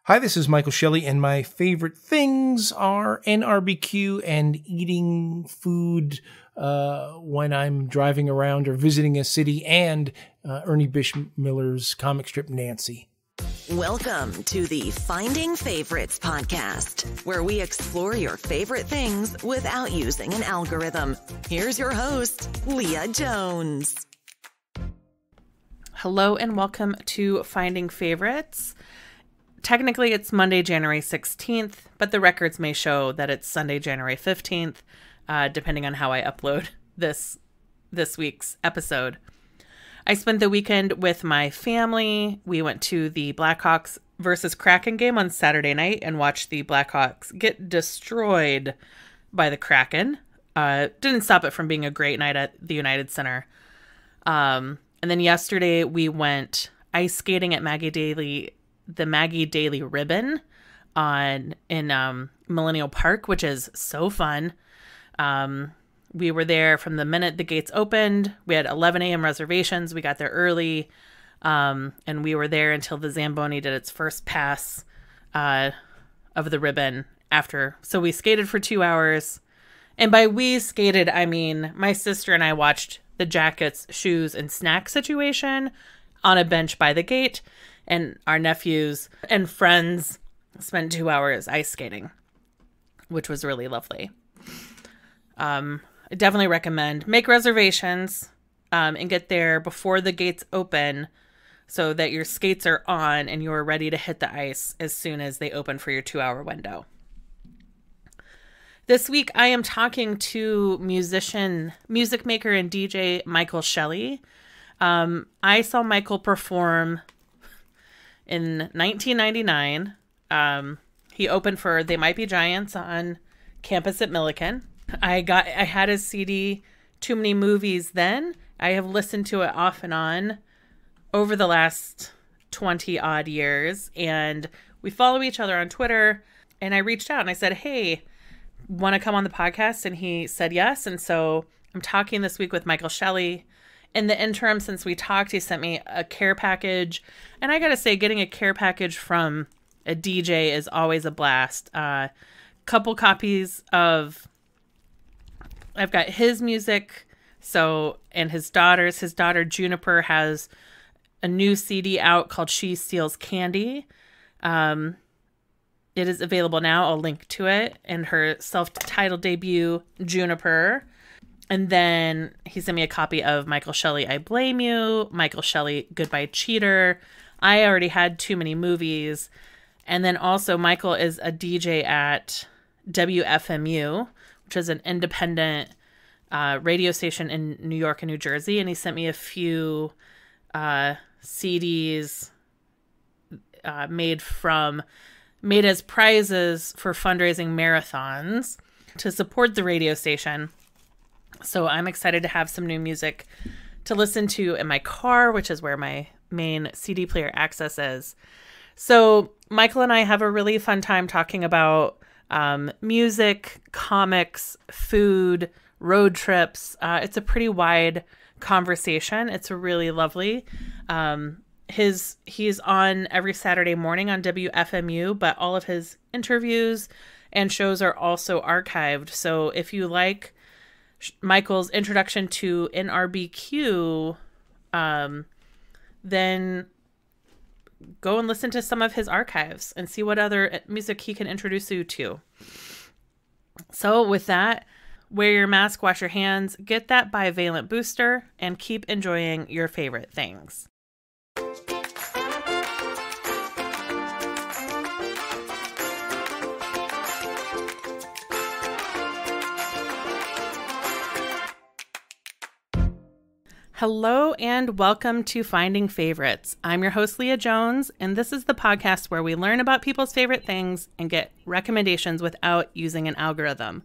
Hi, this is Michael Shelley, and my favorite things are NRBQ and eating food when I'm driving around or visiting a city, and Ernie Bishmiller's comic strip Nancy. Welcome to the Finding Favorites podcast, where we explore your favorite things without using an algorithm. Here's your host, Leah Jones. Hello and welcome to Finding Favorites. Technically, it's Monday, January 16th, but the records may show that it's Sunday, January 15th, depending on how I upload this week's episode. I spent the weekend with my family. We went to the Blackhawks versus Kraken game on Saturday night and watched the Blackhawks get destroyed by the Kraken. Didn't stop it from being a great night at the United Center. And then yesterday we went ice skating at the Maggie Daley Ribbon in Millennial Park, which is so fun. We were there from the minute the gates opened. We had 11 a.m. reservations. We got there early, and we were there until the Zamboni did its first pass of the ribbon after. So we skated for 2 hours. And by we skated, I mean my sister and I watched the jackets, shoes, and snack situation on a bench by the gate. And our nephews and friends spent 2 hours ice skating, which was really lovely. I definitely recommend make reservations and get there before the gates open so that your skates are on and you're ready to hit the ice as soon as they open for your 2-hour window. This week, I am talking to music maker, and DJ Michael Shelley. I saw Michael perform in 1999. He opened for They Might Be Giants on campus at Millikan. I had his CD, Too Many Movies then. I have listened to it off and on over the last 20 odd years, and we follow each other on Twitter, and I reached out and I said, hey, want to come on the podcast? And he said yes. And so I'm talking this week with Michael Shelley. In the interim, since we talked, he sent me a care package. And I got to say, getting a care package from a DJ is always a blast. Couple copies of, I've got his music. So, and his daughter's. His daughter, Juniper, has a new CD out called She Steals Candy. It is available now. I'll link to it. And her self-titled debut, Juniper. And then he sent me a copy of Michael Shelley, I Blame You, Michael Shelley, Goodbye Cheater. I already had Too Many Movies. And then also Michael is a DJ at WFMU, which is an independent radio station in New York and New Jersey. And he sent me a few CDs made as prizes for fundraising marathons to support the radio station. So I'm excited to have some new music to listen to in my car, which is where my main CD player access is. So Michael and I have a really fun time talking about music, comics, food, road trips. It's a pretty wide conversation. It's really lovely. He's on every Saturday morning on WFMU, but all of his interviews and shows are also archived. So if you like Michael's introduction to NRBQ, then go and listen to some of his archives and see what other music he can introduce you to. So with that, wear your mask, wash your hands, get that bivalent booster, and keep enjoying your favorite things. Hello and welcome to Finding Favorites. I'm your host, Leah Jones, and this is the podcast where we learn about people's favorite things and get recommendations without using an algorithm.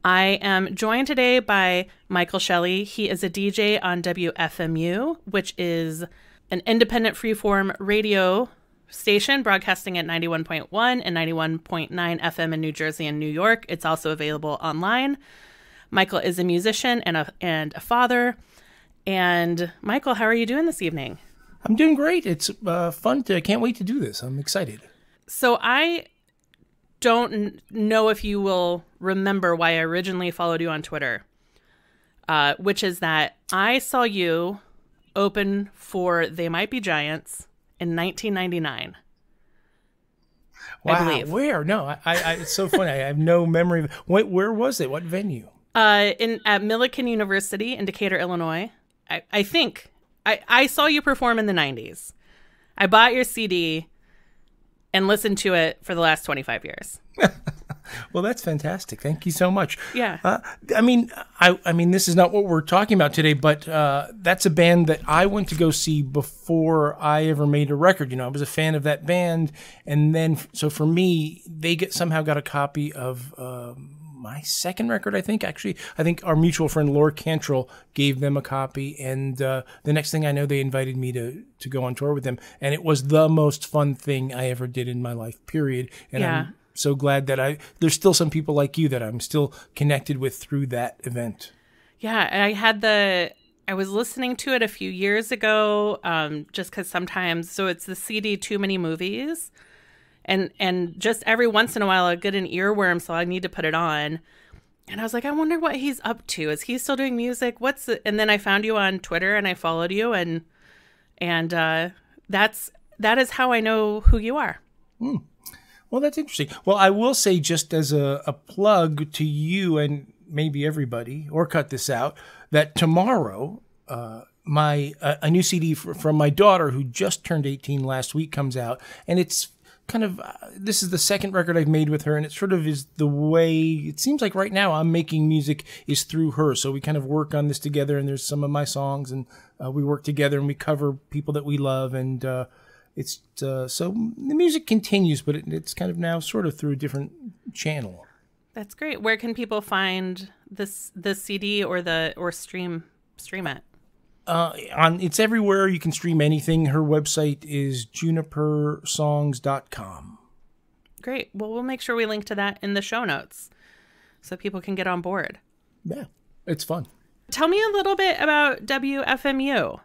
I am joined today by Michael Shelley. He is a DJ on WFMU, which is an independent freeform radio station broadcasting at 91.1 and 91.9 FM in New Jersey and New York. It's also available online. Michael is a musician and a father. And Michael, how are you doing this evening? I'm doing great. It's fun. Can't wait to do this. I'm excited. So I don't know if you will remember why I originally followed you on Twitter, which is that I saw you open for They Might Be Giants in 1999. Wow, I believe. where? No, it's so funny. I have no memory of where was it? What venue? At Millikan University in Decatur, Illinois. I think I saw you perform in the 90s. I bought your CD and listened to it for the last 25 years. Well, that's fantastic. Thank you so much. Yeah. I mean, this is not what we're talking about today, but that's a band that I went to go see before I ever made a record. You know, I was a fan of that band, and then so for me, they somehow got a copy of my second record. I think our mutual friend Laura Cantrell gave them a copy, and the next thing I know, they invited me to go on tour with them, and it was the most fun thing I ever did in my life. Period. And I'm so glad that there's still some people like you that I'm still connected with through that event. Yeah, I was listening to it a few years ago, just because sometimes, so it's the CD Too Many Movies, and just every once in a while I get an earworm, so I need to put it on. And I was like, I wonder what he's up to. Is he still doing music? And then I found you on Twitter and I followed you, and that is how I know who you are. Well, that's interesting. Well, I will say, just as a plug to you and maybe everybody, or cut this out, that tomorrow a new CD from my daughter, who just turned 18 last week, comes out, and it's kind of this is the second record I've made with her, and it sort of is the way it seems like right now I'm making music is through her. So we kind of work on this together, and there's some of my songs, and we work together and we cover people that we love, and it's so the music continues, but it's kind of now sort of through a different channel. That's great. Where can people find this CD or stream it? It's everywhere you can stream anything. Her website is junipersongs.com. Great. Well, we'll make sure we link to that in the show notes so people can get on board. Yeah, it's fun. Tell me a little bit about WFMU.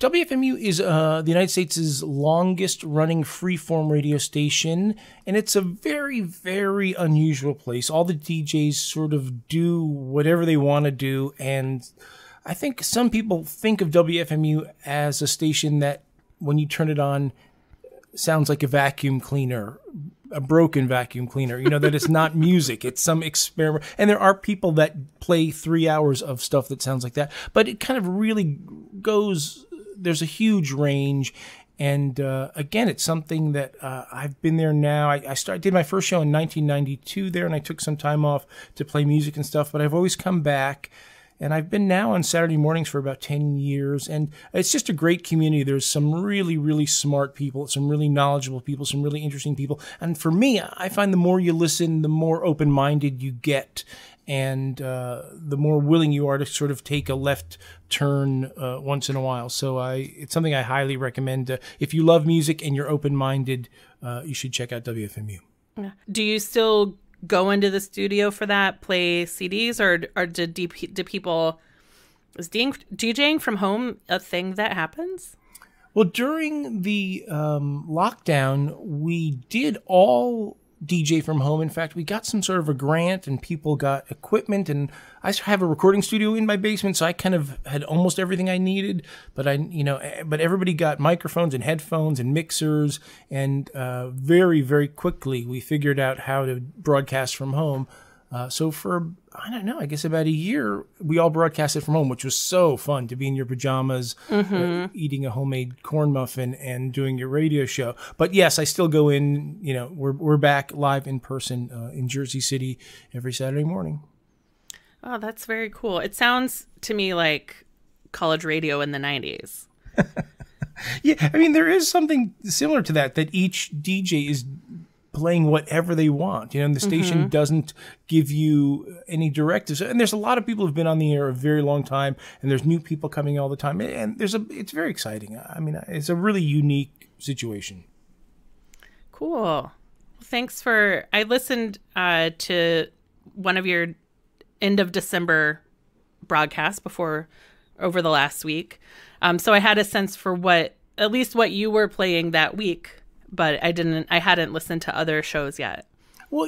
WFMU is the United States' longest running freeform radio station, and it's a very, very unusual place. All the DJs sort of do whatever they want to do, and I think some people think of WFMU as a station that, when you turn it on, sounds like a vacuum cleaner, a broken vacuum cleaner, you know, that it's not music, it's some experiment. And there are people that play 3 hours of stuff that sounds like that, but it kind of really goes, there's a huge range. And again, it's something that I've been there now. I did my first show in 1992 there, and I took some time off to play music and stuff, but I've always come back. And I've been now on Saturday mornings for about 10 years, and it's just a great community. There's some really, really smart people, some really knowledgeable people, some really interesting people. And for me, I find the more you listen, the more open-minded you get, and the more willing you are to sort of take a left turn once in a while. So it's something I highly recommend. If you love music and you're open-minded, you should check out WFMU. Do you still go into the studio for that, play CDs, or do people, is DJing from home a thing that happens? Well, during the lockdown, we did all DJ from home. In fact, we got some sort of a grant, and people got equipment, and I have a recording studio in my basement, so I kind of had almost everything I needed. But but everybody got microphones and headphones and mixers, and very, very quickly we figured out how to broadcast from home. So for, I don't know, I guess about a year, we all broadcasted from home, which was so fun to be in your pajamas, eating a homemade corn muffin and doing your radio show. But yes, I still go in, we're back live in person in Jersey City every Saturday morning. Oh, that's very cool. It sounds to me like college radio in the 90s. Yeah, I mean, there is something similar to that each DJ is playing whatever they want, and the station doesn't give you any directives. And there's a lot of people who've been on the air a very long time, and there's new people coming all the time, and it's very exciting. I mean, it's a really unique situation. Cool. Thanks I listened to one of your end of December broadcasts over the last week. So I had a sense for at least what you were playing that week. but I hadn't listened to other shows yet. Well,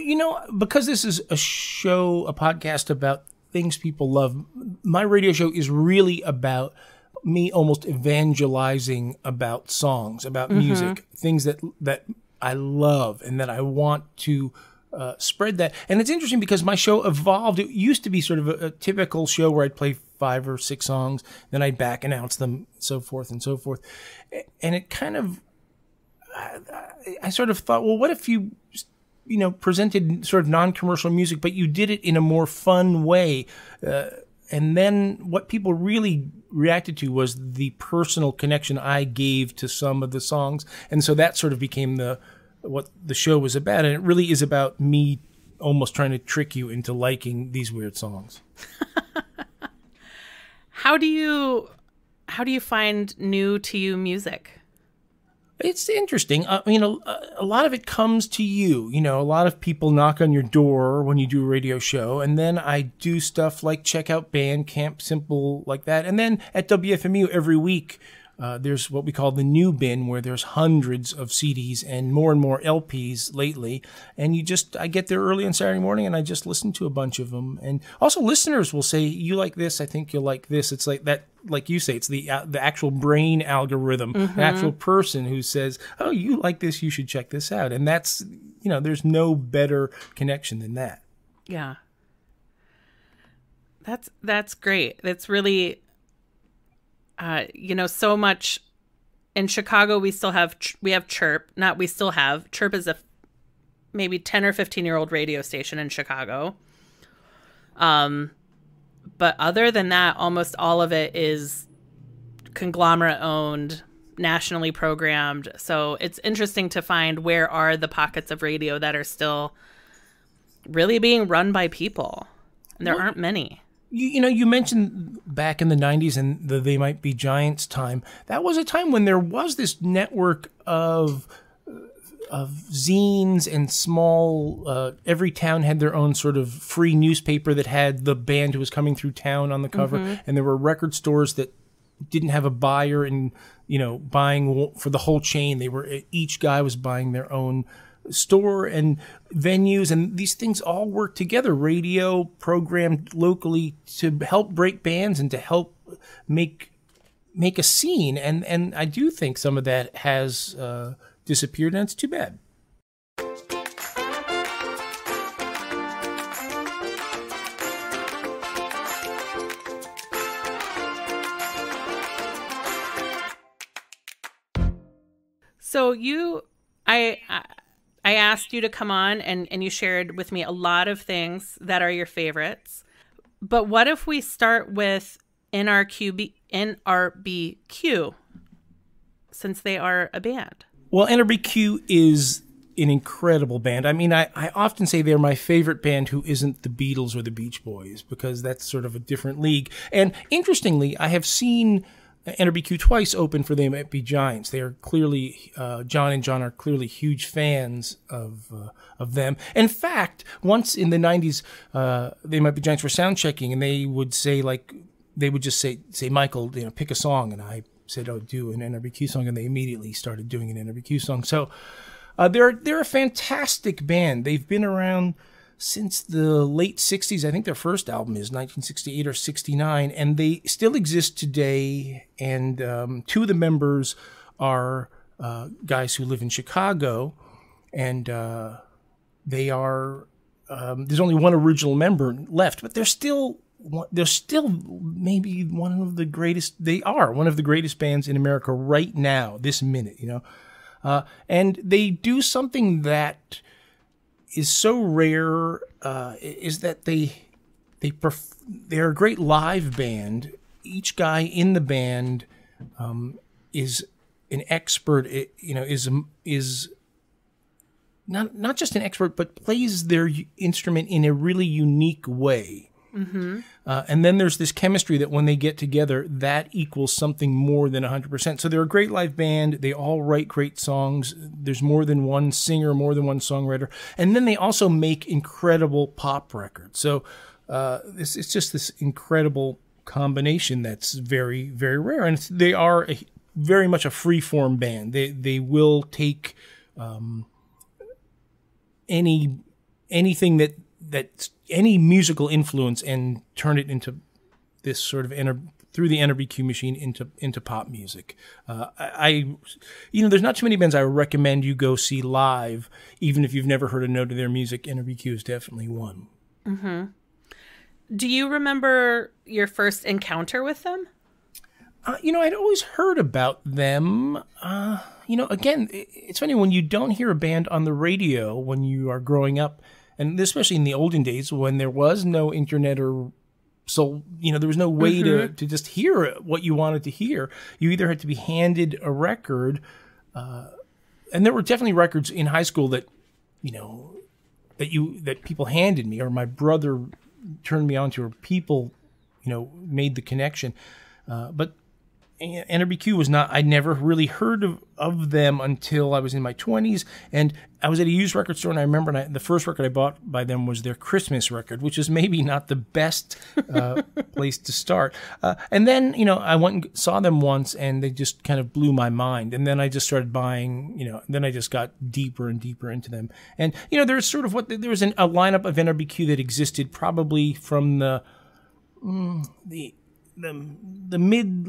because this is a podcast about things people love, my radio show is really about me almost evangelizing about songs, about music, things that I love and that I want to spread that. And it's interesting because my show evolved. It used to be sort of a typical show where I'd play 5 or 6 songs, then I'd back announce them, so forth and so forth. And it kind of, I sort of thought, well, what if you presented sort of non-commercial music, but you did it in a more fun way? And then what people really reacted to was the personal connection I gave to some of the songs. And so that sort of became what the show was about. And it really is about me almost trying to trick you into liking these weird songs. How do you find new to you music? It's interesting. A lot of it comes to you. A lot of people knock on your door when you do a radio show, and then I do stuff like check out Bandcamp, simple like that. And then at WFMU every week, there's what we call the new bin, where there's hundreds of CDs and more LPs lately. And I get there early on Saturday morning and I just listen to a bunch of them. And also listeners will say, you like this, I think you'll like this. It's like that, like you say, it's the actual brain algorithm, the actual person who says, oh, you like this, you should check this out. And that's, there's no better connection than that. Yeah. That's great. That's really, so much in Chicago. We have Chirp. Chirp is a maybe 10 or 15-year-old radio station in Chicago. But other than that, almost all of it is conglomerate owned, nationally programmed. So it's interesting to find where are the pockets of radio that are still really being run by people. And there aren't many. You mentioned back in the 90s and the They Might Be Giants time. That was a time when there was this network of zines and small, every town had their own sort of free newspaper that had the band who was coming through town on the cover. And there were record stores that didn't have a buyer and, buying for the whole chain. Each guy was buying their own store and venues, and these things all work together. Radio programmed locally to help break bands and to help make a scene. And I do think some of that has disappeared, and it's too bad. So I asked you to come on and you shared with me a lot of things that are your favorites. But what if we start with NRBQ, since they are a band? Well, NRBQ is an incredible band. I mean, I often say they're my favorite band who isn't the Beatles or the Beach Boys, because that's sort of a different league. And interestingly, I have seen NRBQ twice open for They Might Be Giants. They are clearly, John and John are clearly huge fans of them. In fact, once in the 90s, They Might Be Giants were sound checking, and they would just say, Michael, pick a song. And I said, oh, do an NRBQ song. And they immediately started doing an NRBQ song. So they're a fantastic band. They've been around since the late 60s. I think their first album is 1968 or 69, and they still exist today. And 2 of the members are guys who live in Chicago, and they are there's only one original member left, but they're still maybe one of the greatest. They are one of the greatest bands in America right now, this minute, and they do something that is so rare, is that they're a great live band. Each guy in the band is an expert. Is not just an expert, but plays their instrument in a really unique way. Mm-hmm. And then there's this chemistry that when they get together, that equals something more than 100%. So they're a great live band. They all write great songs. There's more than one singer, more than one songwriter. And then they also make incredible pop records. So it's just this incredible combination that's very, very rare. And they are very much a free-form band. They will take anything that any musical influence and turn it into this sort of through the NRBQ machine into pop music. There's not too many bands I recommend you go see live, even if you've never heard a note of their music. NRBQ is definitely one. Mm-hmm. Do you remember your first encounter with them? I'd always heard about them. Again, it's funny when you don't hear a band on the radio when you are growing up, and especially in the olden days when there was no internet so there was no way to just hear what you wanted to hear. You either had to be handed a record, and there were definitely records in high school that people handed me, or my brother turned me on to, or people made the connection. But NRBQ was not, I never really heard of them until I was in my 20s, and I was at a used record store, and I remember the first record I bought by them was their Christmas record, which is maybe not the best place to start. And then, I went and saw them once, and they just kind of blew my mind. And then I just started buying, then I just got deeper and deeper into them. And, there's sort of there was a lineup of NRBQ that existed probably from the mid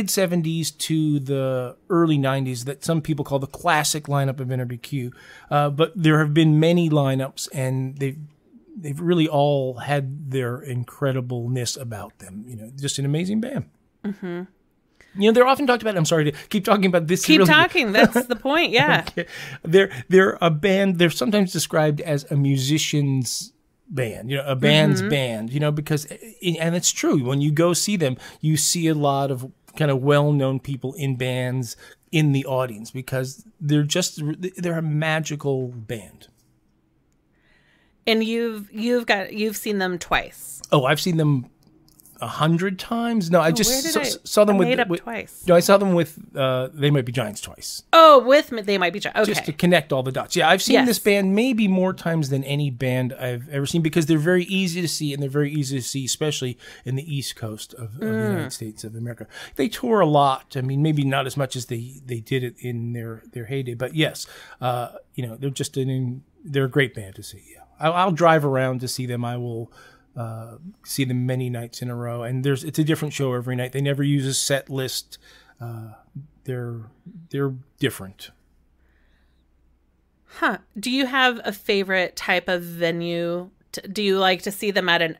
70s to the early 90s that some people call the classic lineup of NRBQ. But there have been many lineups, and they've really all had their incredibleness about them. Just an amazing band. Mm-hmm. They're often talked about. I'm sorry to keep talking about this. Keep talking. That's the point. Yeah. Okay. They're a band. They're sometimes described as a musician's band, a band's band, because, and it's true, when you go see them, you see a lot of kind of well-known people in bands in the audience, because they're a magical band. And you've seen them twice. Oh, I've seen them 100 times. No, I just saw them with twice. No, I saw them with They Might Be Giants twice. Oh, with They Might Be Giants. Okay. Just to connect all the dots. Yeah, I've seen this band maybe more times than any band I've ever seen, because they're very easy to see, and they're very easy to see, especially in the East Coast of the United States of America. They tour a lot. I mean, maybe not as much as they did it in their heyday, but yes, they're just they're a great band to see. Yeah, I'll drive around to see them. I will see them many nights in a row, and it's a different show every night. They never use a set list. They're different. Huh. Do you have a favorite type of venue? Do you like to see them at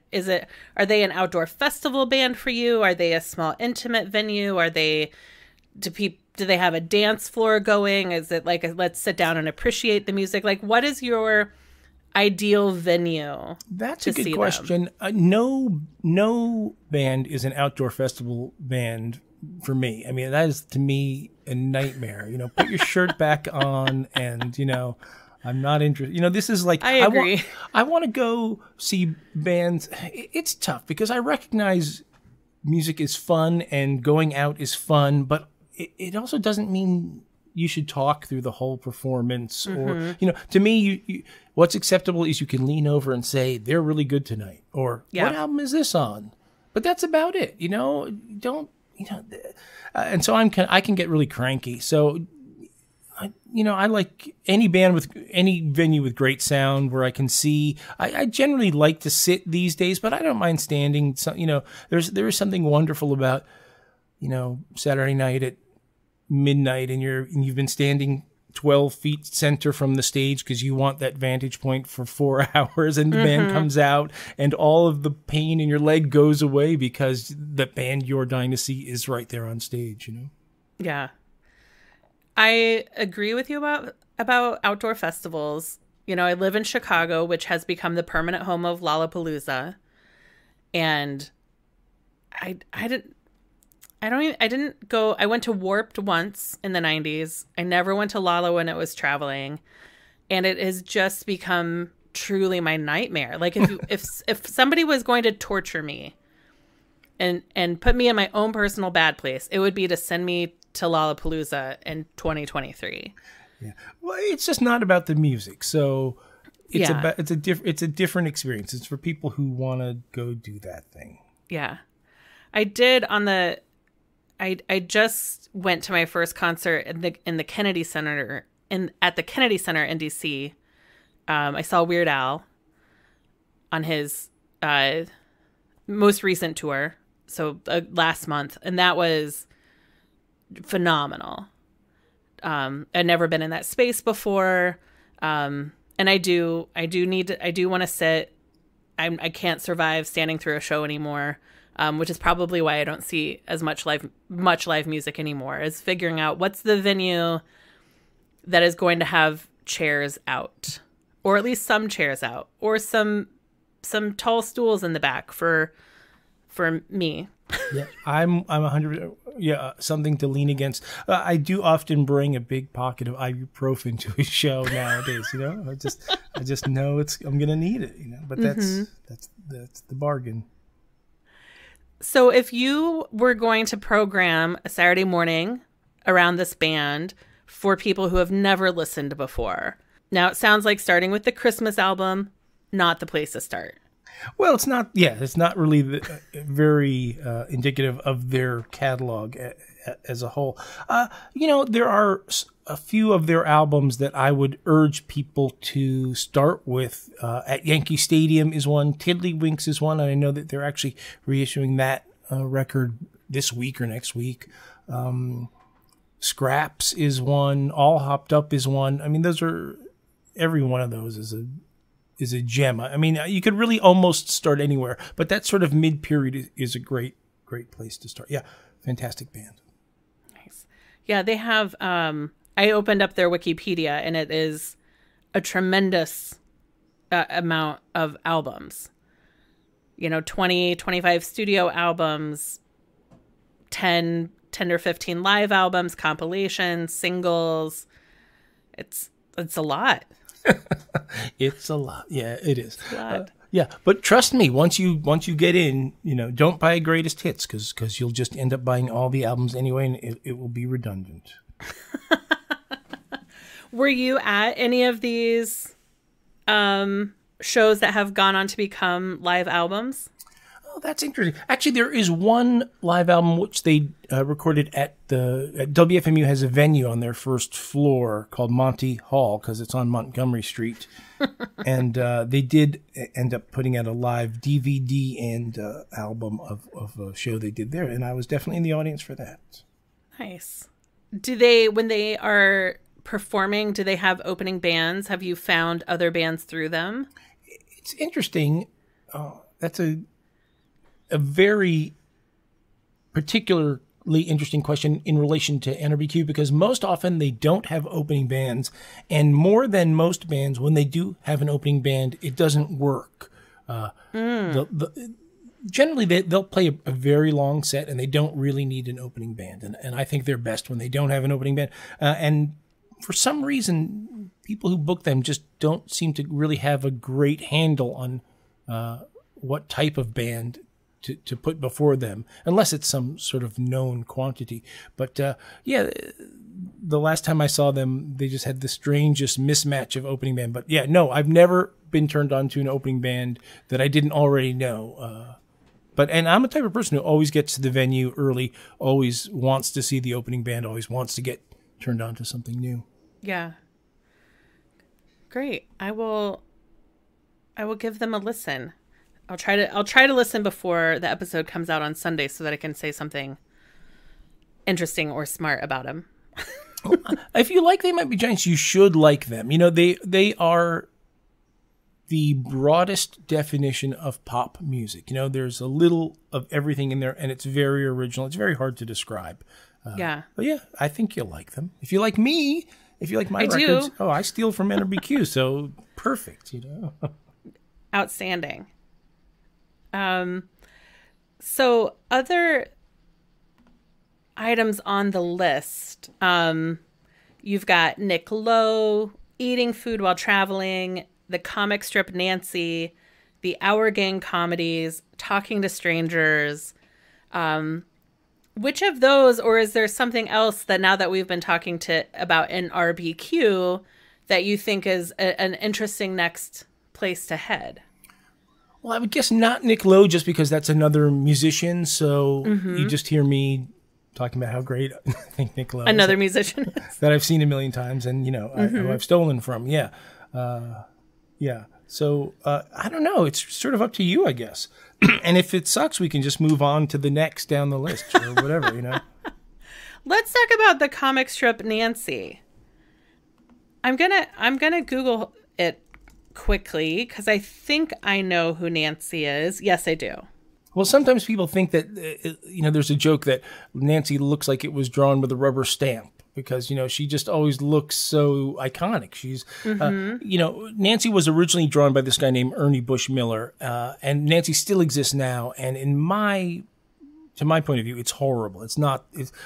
are they an outdoor festival band for you? Are they a small intimate venue? Do they have a dance floor going? Is it like let's sit down and appreciate the music? Like, what is your ideal venue? That's a good question. No band is an outdoor festival band for me. I mean, that is to me a nightmare. Put your shirt back on, and I'm not interested. This is like, I agree. I want to go see bands. It's tough because I recognize music is fun and going out is fun, but it also doesn't mean you should talk through the whole performance, or to me, what's acceptable is you can lean over and say they're really good tonight, or what album is this on? But that's about it. And so I can get really cranky. So I like any band with any venue with great sound where I can see. I generally like to sit these days, but I don't mind standing. So, there is something wonderful about Saturday night at midnight, and you've been standing 12 feet center from the stage because you want that vantage point for 4 hours, and the band comes out, and all of the pain in your leg goes away because the band you're dying to see is right there on stage. Yeah, I agree with you about outdoor festivals. I live in Chicago, which has become the permanent home of Lollapalooza, and I didn't go. I went to Warped once in the 90s. I never went to Lolla when it was traveling. And it has just become truly my nightmare. Like if somebody was going to torture me and put me in my own personal bad place, it would be to send me to Lollapalooza in 2023. Yeah. Well, it's just not about the music. So it's a different experience. It's for people who want to go do that thing. Yeah. I did I just went to my first concert in the Kennedy Center at the Kennedy Center in DC. I saw Weird Al on his most recent tour, so last month, and that was phenomenal. I'd never been in that space before, and I do want to sit. I can't survive standing through a show anymore, which is probably why I don't see as much live music anymore. Is figuring out what's the venue that is going to have chairs out, or at least some chairs out, or some tall stools in the back for me. Yeah, I'm 100. Yeah, something to lean against. I do often bring a big pocket of ibuprofen to a show nowadays. You know, I just know I'm gonna need it. You know, but that's the bargain. So if you were going to program a Saturday morning around this band for people who have never listened before, now it sounds like starting with the Christmas album, not the place to start. Well, it's not. Yeah, it's not really very indicative of their catalog as a whole. You know, there are a few of their albums that I would urge people to start with. At Yankee Stadium is one. Tiddlywinks is one. And I know that they're actually reissuing that record this week or next week. Scraps is one. All Hopped Up is one. I mean, every one of those is a gem. I mean, you could really almost start anywhere, but that sort of mid-period is a great place to start. Yeah, fantastic band. Nice. Yeah, they have, I opened up their Wikipedia, and it is a tremendous amount of albums. You know, 20, 25 studio albums, 10 or 15 live albums, compilations, singles. It's a lot. It's a lot. Yeah, it is. Yeah, but trust me, once you get in, you know, don't buy greatest hits because you'll just end up buying all the albums anyway, and it will be redundant. Were you at any of these shows that have gone on to become live albums? Oh, that's interesting. Actually, there is one live album which they recorded at WFMU has a venue on their first floor called Monty Hall because it's on Montgomery Street. And they did end up putting out a live DVD and album of a show they did there. And I was definitely in the audience for that. Nice. When they are performing, do they have opening bands? Have you found other bands through them? It's interesting. That's a very particularly interesting question in relation to NRBQ because most often they don't have opening bands, and more than most bands, when they do have an opening band, it doesn't work. Generally, they'll play a very long set, and they don't really need an opening band, and I think they're best when they don't have an opening band. And for some reason, people who book them just don't seem to really have a great handle on what type of band to put before them, unless it's some sort of known quantity. But yeah, the last time I saw them, they just had the strangest mismatch of opening band. But yeah, no, I've never been turned on to an opening band that I didn't already know. And I'm the type of person who always gets to the venue early, always wants to see the opening band, always wants to get turned on to something new. Yeah. Great. I will give them a listen. I'll try to listen before the episode comes out on Sunday so that I can say something interesting or smart about them. If you like They Might Be Giants, you should like them. You know, they are the broadest definition of pop music. You know, there's a little of everything in there, and it's very original. It's very hard to describe. Yeah. But yeah, I think you'll like them. If you like me, if you like my records, I steal from NRBQ, so perfect, you know. Outstanding. So other items on the list, you've got Nick Lowe, Eating Food While Traveling, the comic strip Nancy, the Our Gang comedies, Talking to Strangers. Which of those, or is there something else that now that we've been talking about NRBQ that you think is an interesting next place to head? Well, I would guess not Nick Lowe, just because that's another musician. So you just hear me talking about how great I think Nick Lowe Another is, musician is. that I've seen a million times, and who I've stolen from. Yeah, yeah. So I don't know. It's sort of up to you, I guess. And if it sucks, we can just move on to the next down the list or whatever. Let's talk about the comic strip Nancy. I'm gonna Google it quickly because I think I know who Nancy is. Yes, I do. Well, sometimes people think that, there's a joke that Nancy looks like it was drawn with a rubber stamp because, she just always looks so iconic. She's, Nancy was originally drawn by this guy named Ernie Bush Miller, and Nancy still exists now. And to my point of view, it's horrible.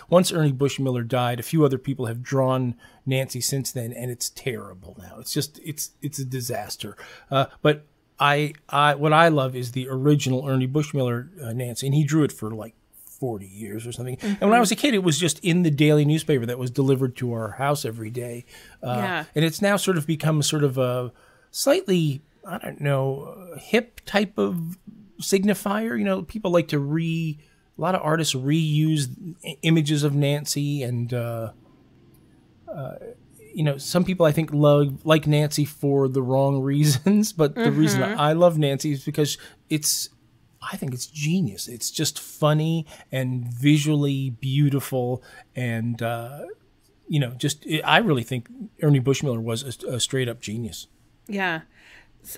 Once Ernie Bush Miller died, a few other people have drawn Nancy since then, and it's terrible now. It's just, it's a disaster. But what I love is the original Ernie Bush Miller Nancy, and he drew it for like 40 years or something. And when I was a kid, it was just in the daily newspaper that was delivered to our house every day. And it's now sort of become sort of a slightly, I don't know, hip type of signifier. People like to a lot of artists reuse images of Nancy, and some people I think like Nancy for the wrong reasons, but the reason I love Nancy is because I think it's genius. It's just funny and visually beautiful, and I really think Ernie Bush Miller was a straight up genius. Yeah.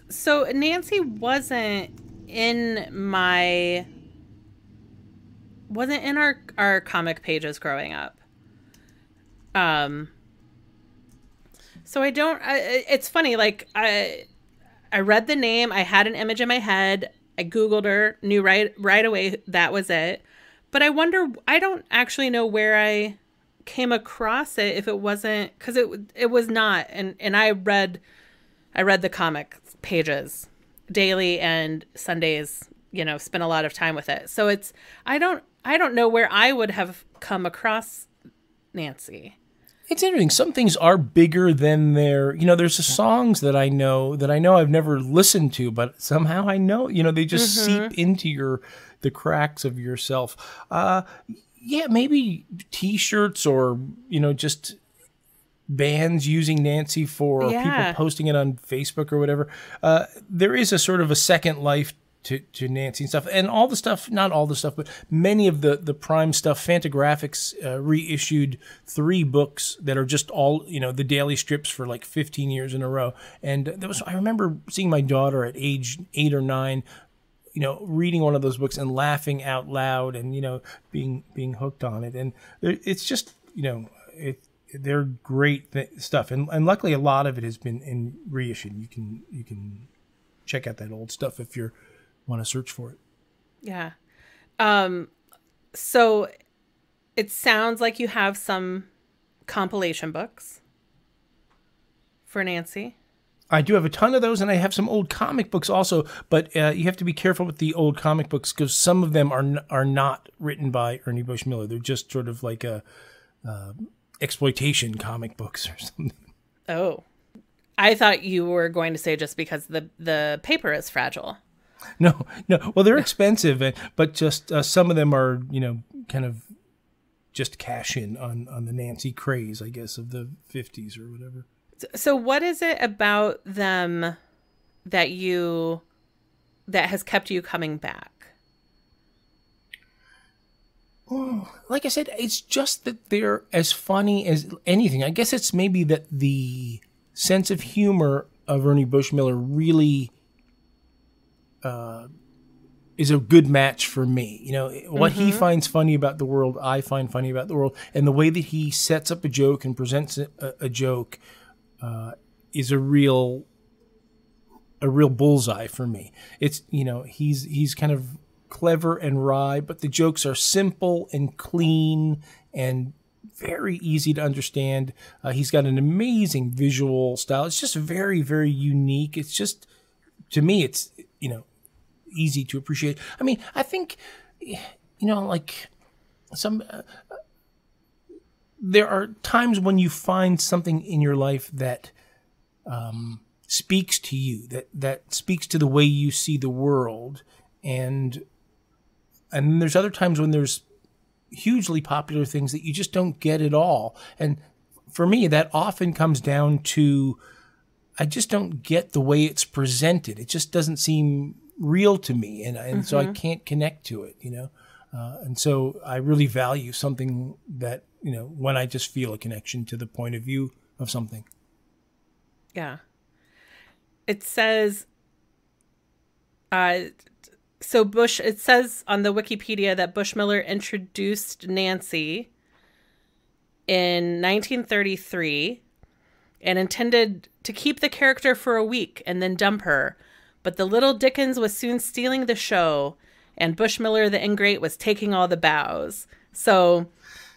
So Nancy wasn't in our comic pages growing up. So I don't, it's funny, like I read the name, I had an image in my head, I Googled her, knew right away that was it. But I wonder, I don't actually know where I came across it if it wasn't, because it was not, and I read the comic pages daily and Sundays, spent a lot of time with it. So I don't know where I would have come across Nancy. It's interesting. Some things are bigger than there's songs that I know I've never listened to, but somehow I know, they just seep into the cracks of yourself. Maybe T-shirts or, just bands using Nancy for people posting it on Facebook or whatever. There is a sort of a second life to Nancy and stuff, and all the stuff, not all the stuff, but many of the Prime stuff. Fantagraphics reissued 3 books that are just all, the daily strips for like 15 years in a row. And I remember seeing my daughter at age 8 or 9, reading one of those books and laughing out loud and, being hooked on it. And it's just, they're great stuff. And luckily a lot of it has been reissued. You can check out that old stuff if you're want to search for it. Yeah. So it sounds like you have some compilation books for Nancy. I do have a ton of those, and I have some old comic books also, but you have to be careful with the old comic books because some of them are not written by Ernie Bush Miller. They're just sort of like exploitation comic books or something. Oh. I thought you were going to say just because the paper is fragile. No. Well, they're expensive, but just some of them are, kind of just cash in on the Nancy craze, I guess, of the 50s or whatever. So what is it about them that has kept you coming back? Oh, like I said, it's just that they're as funny as anything. I guess it's maybe that the sense of humor of Ernie Bush Miller really is a good match for me. What he finds funny about the world, I find funny about the world, and the way that he sets up a joke and presents a joke is a real bullseye for me. It's he's kind of clever and wry, but the jokes are simple and clean and very easy to understand. He's got an amazing visual style. It's just very, very unique. It's just, to me, it's easy to appreciate. I mean, I think like some. There are times when you find something in your life that speaks to you, that speaks to the way you see the world, and there's other times when there's hugely popular things that you just don't get at all. And for me, that often comes down to I just don't get the way it's presented. It just doesn't seem real to me, and so I can't connect to it, and so I really value something that, when I just feel a connection to the point of view of something. Yeah. It says, so Bush, it says on the Wikipedia that Bushmiller introduced Nancy in 1933 and intended to keep the character for a week and then dump her. But the little Dickens was soon stealing the show, and Bushmiller the Ingrate was taking all the bows. So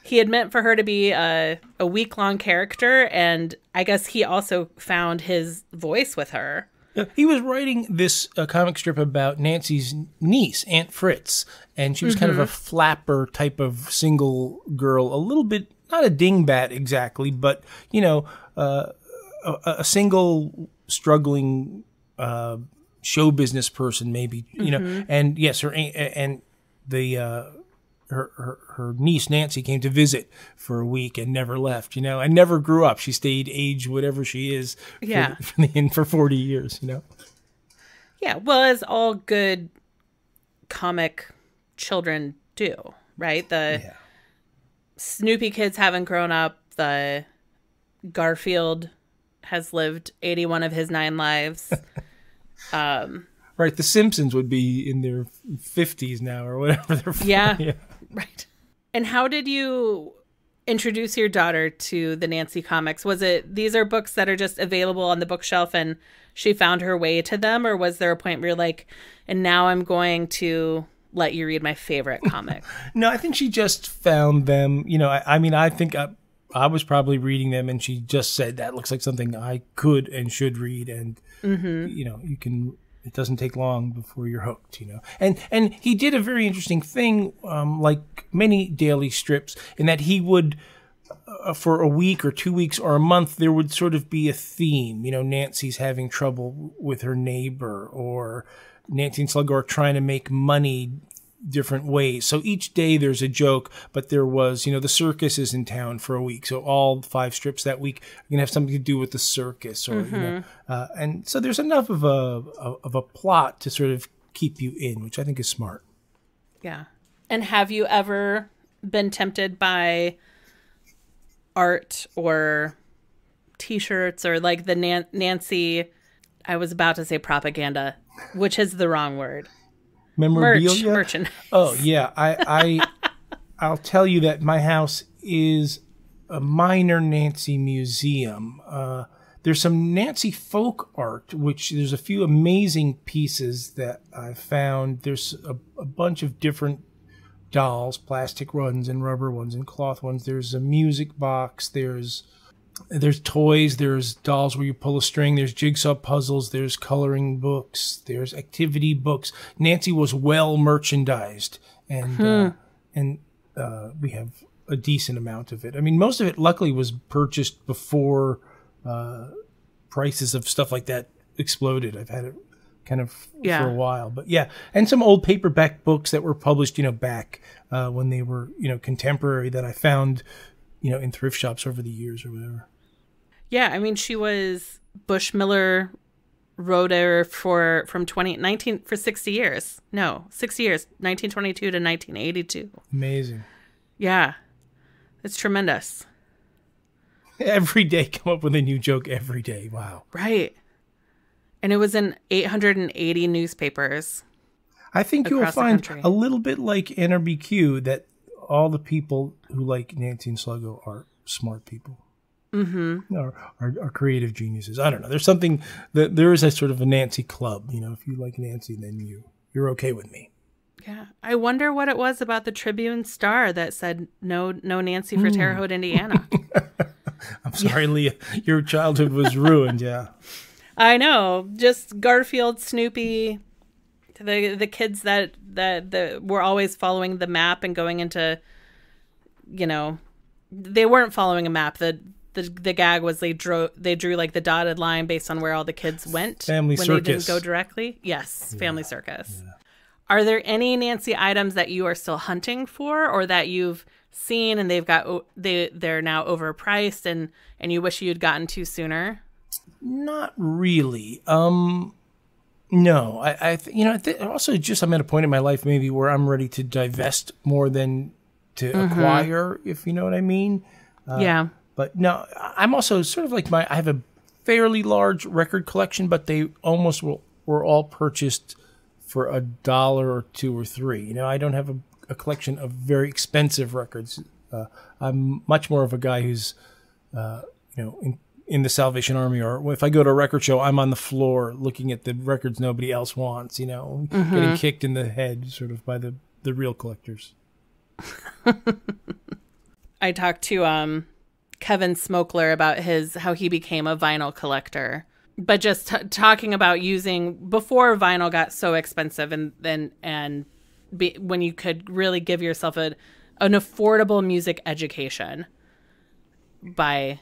he had meant for her to be a week-long character, and I guess he also found his voice with her. He was writing this comic strip about Nancy's niece, Aunt Fritz, and she was kind of a flapper type of single girl, a little bit, not a dingbat exactly, but, a single struggling show business person, maybe, and yes, her niece Nancy came to visit for a week and never left, and never grew up. She stayed age whatever she is for 40 years, Yeah, well, as all good comic children do, right? The Snoopy kids haven't grown up. The Garfield has lived 81 of his 9 lives. Right, the Simpsons would be in their 50s now or whatever. Yeah, right. And how did you introduce your daughter to the Nancy comics? Was it, these are books that are just available on the bookshelf and she found her way to them? Or was there a point where you're like, and now I'm going to let you read my favorite comic? No, I think she just found them. I think I was probably reading them and she just said, that looks like something I could and should read. And, you can... It doesn't take long before you're hooked, And he did a very interesting thing, like many daily strips, in that he would, for a week or 2 weeks or a month, there would sort of be a theme. Nancy's having trouble with her neighbor, or Nancy and Sluggo are trying to make money different ways. So each day there's a joke, but there was, the circus is in town for a week. So all 5 strips that week are going to have something to do with the circus, or, and so there's enough of a plot to sort of keep you in, which I think is smart. Yeah. And have you ever been tempted by art or t-shirts or like the Nancy, I was about to say propaganda, which is the wrong word. Memorabilia? Merchandise. Oh yeah, I'll tell you that my house is a minor Nancy museum. There's some Nancy folk art, which there's a few amazing pieces that I've found. There's a bunch of different dolls, plastic ones and rubber ones and cloth ones. There's a music box. There's toys, there's dolls where you pull a string, there's jigsaw puzzles, there's coloring books, there's activity books. Nancy was well merchandised, and we have a decent amount of it. I mean, most of it luckily was purchased before prices of stuff like that exploded. I've had it kind of for a while, but and some old paperback books that were published, back when they were, contemporary, that I found, in thrift shops over the years or whatever. Yeah, I mean, she was Bushmiller wrote her from 2019 for 60 years. No, 6 years, 1922 to 1982. Amazing. Yeah, it's tremendous. Every day, come up with a new joke every day. Wow. Right. And it was in 880 newspapers. I think you'll find a little bit like NRBQ that all the people who like Nancy and Sluggo are smart people. Are creative geniuses. I don't know. There's something that there is a sort of a Nancy club. If you like Nancy, then you're okay with me. Yeah. I wonder what it was about the Tribune Star that said no Nancy for Terre Haute, Indiana. I'm sorry, Leah. Your childhood was ruined. Yeah. I know. Just Garfield, Snoopy, the kids that were always following the map and going into, they weren't following a map. The gag was they drew like the dotted line based on where all the kids went. Family when circus. They didn't go directly. Yes, Family Circus. Yeah. Are there any Nancy items that you are still hunting for, or that you've seen and they're now overpriced and you wish you'd gotten to sooner? Not really. No, also just I'm at a point in my life maybe where I'm ready to divest more than to acquire, if you know what I mean. Yeah. But no, I'm also sort of like I have a fairly large record collection, but they almost were all purchased for $1 or $2 or $3. I don't have a collection of very expensive records. I'm much more of a guy who's, in the Salvation Army, or if I go to a record show, I'm on the floor looking at the records nobody else wants, getting kicked in the head sort of by the real collectors. I talked to Kevin Smokler about how he became a vinyl collector, but just talking about using before vinyl got so expensive when you could really give yourself an affordable music education by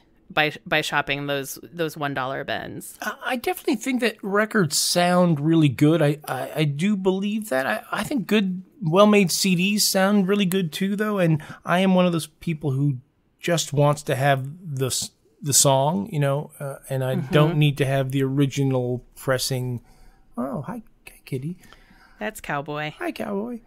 shopping those $1 bins. I definitely think that records sound really good. I do believe that. I think good, well-made CDs sound really good too, though. And I am one of those people who just wants to have the song, and I don't need to have the original pressing. Oh, hi Kitty. That's Cowboy. Hi, Cowboy.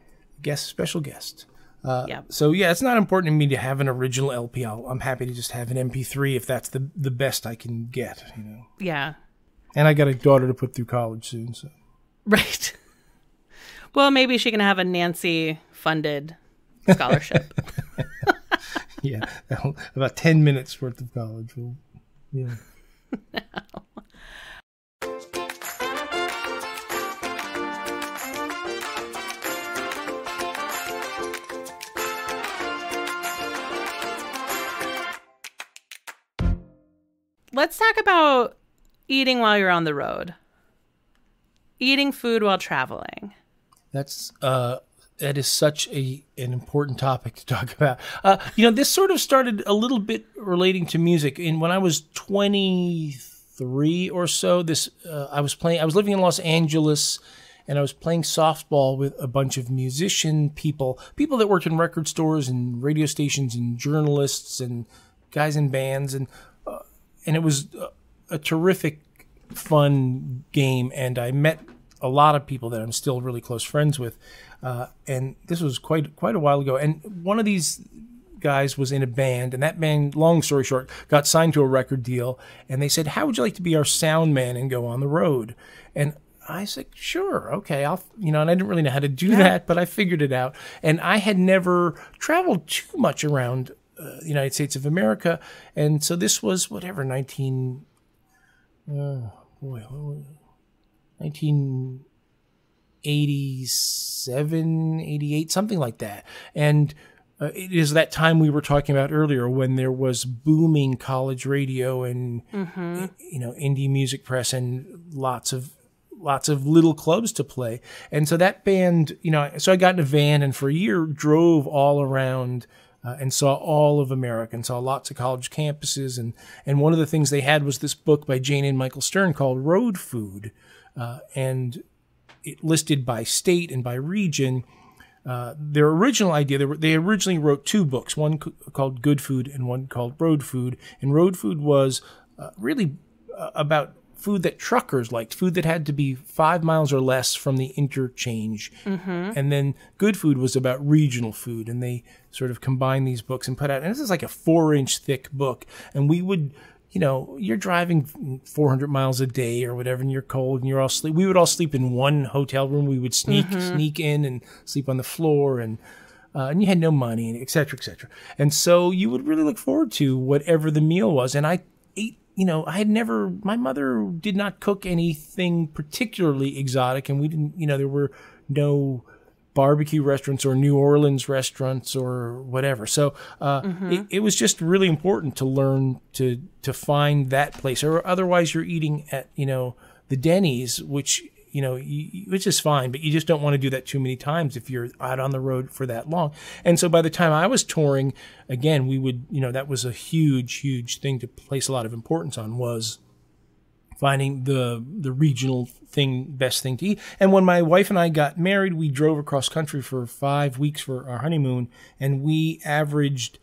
Special guest. Yeah. So yeah, it's not important to me to have an original LP. I'm happy to just have an MP3 if that's the best I can get. Yeah. And I got a daughter to put through college soon, so. Right. Well, maybe she can have a Nancy-funded scholarship. Yeah, about 10 minutes worth of college. Yeah. Let's talk about eating while you're on the road. Eating food while traveling. That is such an important topic to talk about. This sort of started a little bit relating to music. When I was 23 or so, I was living in Los Angeles, and I was playing softball with a bunch of musician people that worked in record stores and radio stations and journalists and guys in bands, and it was a terrific, fun game, and I met a lot of people that I'm still really close friends with. And this was quite a while ago. And one of these guys was in a band, and that band, long story short, got signed to a record deal. And they said, "How would you like to be our sound man and go on the road?" And I said, "Sure, okay, and I didn't really know how to do that, but I figured it out." And I had never traveled too much around the United States of America. And so this was 1987, 88, something like that. And it is that time we were talking about earlier when there was booming college radio and, indie music press and lots of little clubs to play. And so that band, so I got in a van and for a year drove all around and saw all of America and saw lots of college campuses. And one of the things they had was this book by Jane and Michael Stern called Road Food. And it listed by state and by region. Their original idea, they originally wrote two books, one called Good Food and one called Road Food. And Road Food was really about food that truckers liked, food that had to be 5 miles or less from the interchange. And then Good Food was about regional food, and they sort of combined these books and put out, and this is like a 4-inch thick book, and we would, you're driving 400 miles a day or whatever, and you're cold and you're all sleep. We would all sleep in one hotel room. We would sneak in and sleep on the floor, and you had no money, and et cetera, et cetera. And so you would really look forward to whatever the meal was. And I ate, my mother did not cook anything particularly exotic, and we didn't, there were no barbecue restaurants or New Orleans restaurants or whatever. So it was just really important to learn to find that place, or otherwise you're eating at, the Denny's, which is fine, but you just don't want to do that too many times if you're out on the road for that long. And so by the time I was touring, again, we would, that was a huge, huge thing to place a lot of importance on, was finding the regional best thing to eat. And when my wife and I got married, we drove across country for 5 weeks for our honeymoon, and we averaged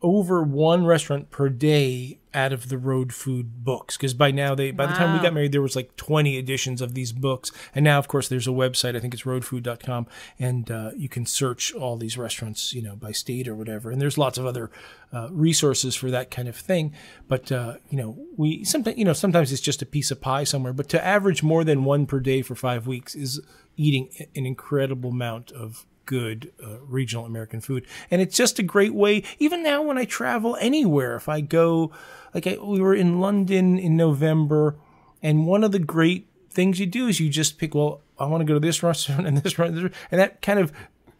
over one restaurant per day out of the road food books. Because by now, by the time we got married, there was like 20 editions of these books. And now, of course, there's a website. I think it's roadfood.com. And you can search all these restaurants, by state or whatever. And there's lots of other resources for that kind of thing. But, we sometimes it's just a piece of pie somewhere. But to average more than one per day for 5 weeks is eating an incredible amount of good regional American food. And it's just a great way, even now when I travel anywhere, if I go, we were in London in November, and one of the great things you do is you just pick, well, I want to go to this restaurant and this restaurant, and that kind of,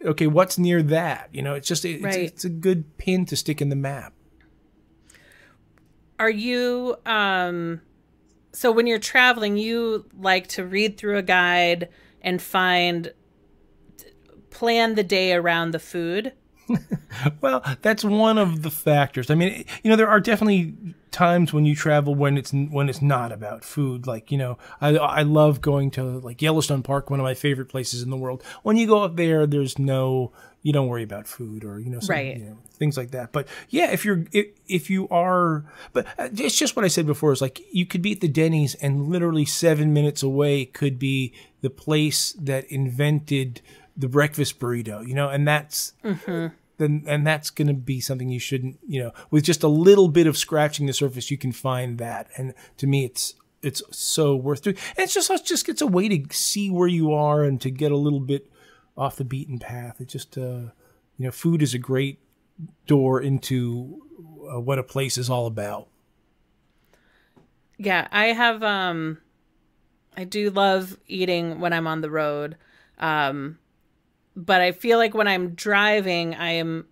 okay, what's near that? It's just, it's a good pin to stick in the map. Are you, so when you're traveling, you like to read through a guide and plan the day around the food? Well, that's one of the factors. I mean, there are definitely times when you travel when it's not about food. I love going to Yellowstone Park, one of my favorite places in the world. When you go up there, you don't worry about food or things like that. But yeah, if you are, but it's just what I said before. Is you could be at the Denny's and literally 7 minutes away could be the place that invented the breakfast burrito, and that's and that's going to be something you shouldn't, with just a little bit of scratching the surface, you can find that. And to me, it's so worth doing. And it's a way to see where you are and to get a little bit off the beaten path. It just, food is a great door into what a place is all about. Yeah, I have, I do love eating when I'm on the road. But I feel like when I'm driving, I am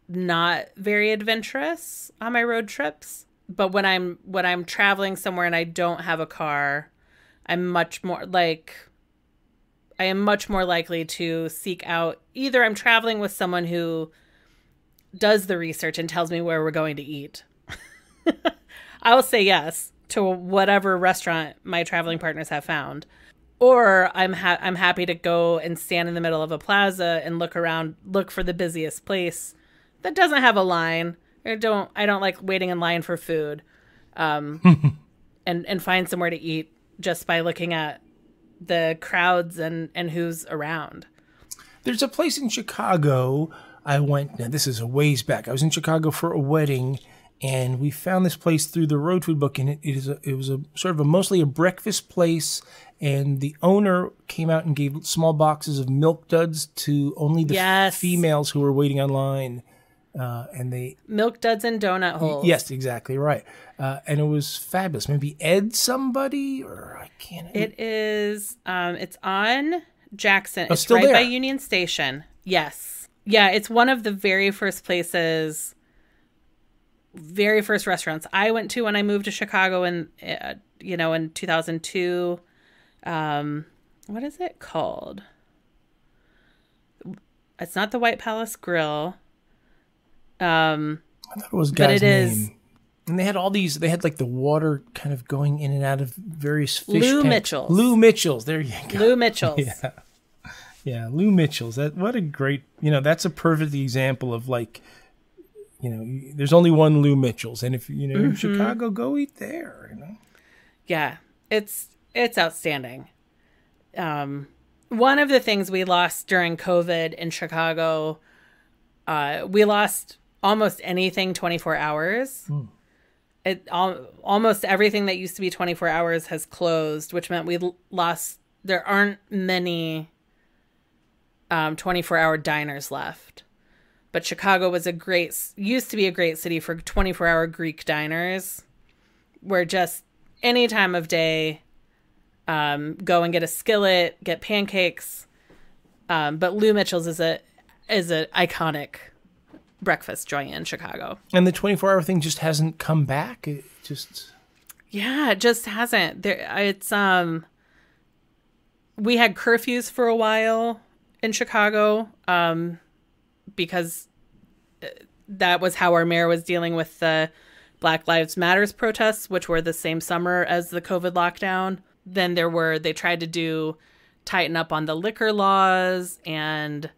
not very adventurous on my road trips. But when I'm traveling somewhere and I don't have a car, I am much more likely to seek out, either I'm traveling with someone who does the research and tells me where we're going to eat. I'll say yes to whatever restaurant my traveling partners have found. Or I'm happy to go and stand in the middle of a plaza and look around, look for the busiest place that doesn't have a line. I don't like waiting in line for food, and find somewhere to eat just by looking at the crowds and who's around. There's a place in Chicago I went. Now this is a ways back. I was in Chicago for a wedding, and we found this place through the road food book, and it was a sort of mostly a breakfast place. And the owner came out and gave small boxes of Milk Duds to only the females who were waiting online. And they Milk Duds and donut holes. Yes, exactly right. And it was fabulous. Maybe Ed somebody, or I can't. It is. It's on Jackson. It's still right there by Union Station. Yes. Yeah. It's one of the very first places. Very first restaurants I went to when I moved to Chicago in 2002. What is it called? It's not the White Palace Grill. I thought it was guy's name. And they had all these. They had the water kind of going in and out of various fish. Lou tanks. Mitchell's. Lou Mitchell's. There you go. Lou Mitchell's. Yeah. Lou Mitchell's. What a great. That's a perfect example of there's only one Lou Mitchell's, and if in Chicago, go eat there. Yeah, it's outstanding. One of the things we lost during COVID in Chicago, we lost almost anything 24 hours. Almost everything that used to be 24 hours has closed, which meant we lost. There aren't many 24-hour diners left. But Chicago used to be a great city for 24-hour Greek diners, where just any time of day, go and get a skillet, get pancakes. But Lou Mitchell's is an iconic breakfast joint in Chicago. And the 24-hour thing just hasn't come back. It just hasn't. We had curfews for a while in Chicago. Because that was how our mayor was dealing with the Black Lives Matters protests, which were the same summer as the COVID lockdown. then they tried to tighten up on the liquor laws, and